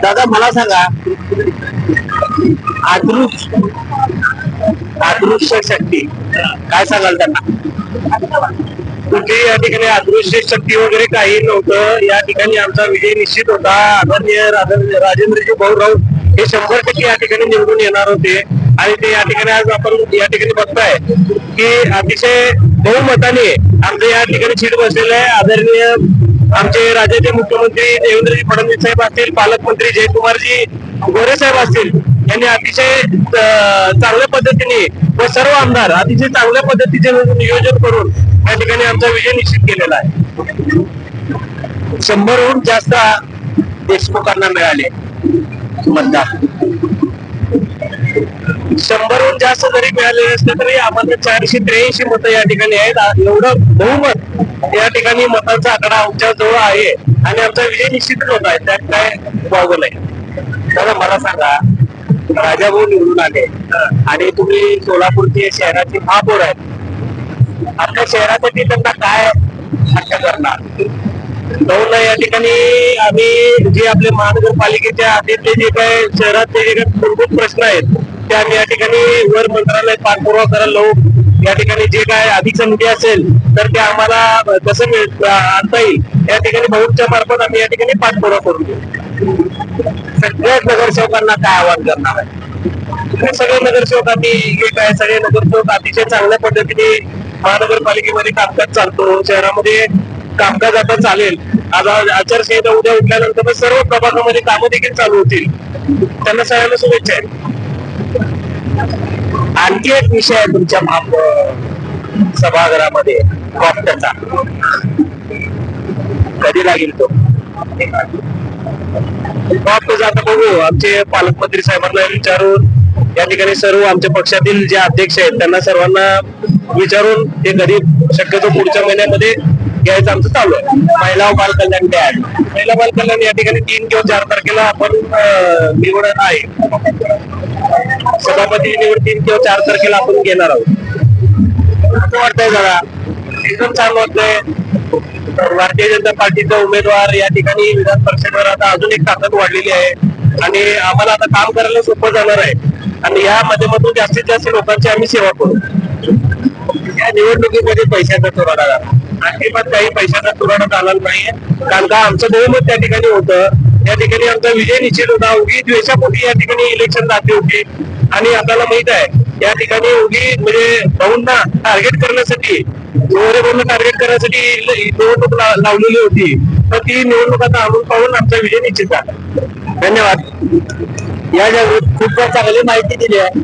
दादा मला सांगा, अदृश्य अदृश्य शक्ती काय सांगाल त्यांना? कुठे या ठिकाणी अदृश्य शक्ती वगैरे काही नव्हतं. या ठिकाणी आमचा विजय निश्चित होता. आदरणीय राजेंद्रजी भाऊराव हे 100% या ठिकाणी निवडून येणार होते आणि ते या ठिकाणी आज आपण या ठिकाणी बघताय की अतिशय बहुमताने आमचं या ठिकाणी सीट बसलेलं आहे. आदरणीय आमचे राज्याचे मुख्यमंत्री देवेंद्रजी फडणवीस साहेब असतील, पालकमंत्री जयकुमारजी गोरे साहेब असतील, यांनी अतिशय चांगल्या पद्धतीने व सर्व आमदार अतिशय चांगल्या पद्धतीचे नियोजन करून या ठिकाणी आमचा विजय निश्चित केलेला आहे. 100हून जास्त देशमुखांना मिळाले मतदार. 100हून जास्त जरी मिळाले असले तरी आम्हाला 483 मतं या ठिकाणी आहेत. एवढं बहुमत या ठिकाणी मतांचा आकडा आमच्या जवळ आहे आणि आमचा विजय निश्चितच होत आहे. त्यात काय वावगं नाही. दादा मला सांगा, राजाभाऊ निवडून आले आणि तुम्ही सोलापूरची शहराची महापौर आहेत. आपल्या शहरासाठी त्यांना काय हक्क करणार? दोन या ठिकाणी आम्ही जे आपले महानगरपालिकेच्या आधीचे जे काय शहरातले जे काही मूलभूत प्रश्न आहेत ते आम्ही या ठिकाणी वर मंत्रालय पाठपुरावा करायला लावू. या ठिकाणी जे काय अधिक संधी असेल तर ते आम्हाला कसं आणता येईल या ठिकाणी भाऊच्या मार्फत आम्ही या ठिकाणी पाठपुरावा करून देऊ. सगळ्याच नगरसेवकांना काय आवाहन करणार आहे? सगळे नगरसेवकांनी जे काय सगळे नगरसेवक अतिशय चांगल्या पद्धतीने महानगरपालिकेमध्ये कामकाज चालतो. शहरामध्ये कामकाज आता चालेल. आता आचारसंहिता उद्या उठल्यानंतर सर्व प्रभागामध्ये कामं देखील चालू होतील. त्यांना सगळ्यांना शुभेच्छा आहेत. आणखी एक विषय आहे तुमच्या सभागृहामध्ये कॉप्टचा. कधी लागेल तो कॉप्टचा? आता बघू. आमचे पालकमंत्री साहेबांना विचारून या ठिकाणी सर्व आमच्या पक्षातील जे अध्यक्ष आहेत त्यांना सर्वांना विचारून ते कधी शक्यतो पुढच्या महिन्यामध्ये घ्यायचं आमचं चालू आहे. महिला व बाल कल्याण डॅड महिला बाल कल्याण या ठिकाणी 3 किंवा 4 तारखेला आपण निवड आहे. सभापती निवड 3 किंवा 4 तारखेला आपण घेणार आहोत. असं वाटतंय जरा एकदम छान वाटतंय. भारतीय जनता पार्टीचा उमेदवार या ठिकाणी विधान परिषदेवर आता अजून एक ताकद वाढलेली आहे आणि आम्हाला आता काम करायला सोपं जाणार आहे आणि या माध्यमातून जास्तीत जास्त लोकांची आम्ही सेवा करू. या निवडणुकीमध्ये पैशाचा चुराडा झाला. अजिबात काही पैशाचा चुराडा झाला नाहीये. कारण का आमचं बहुमत त्या ठिकाणी होतं. या ठिकाणी आमचा विजय निश्चित होता. उगी द्वेषापोटी या ठिकाणी इलेक्शन जाते होती आणि आपल्याला माहित आहे या ठिकाणी उगी म्हणजे भाऊंना टार्गेट करण्यासाठी टार्गेट करण्यासाठी निवडणूक लावलेली होती. तर ती निवडणूक आता आणून पाहून आमचा विजय निश्चित झाला. धन्यवाद. या खूप चांगली माहिती दिली आहे.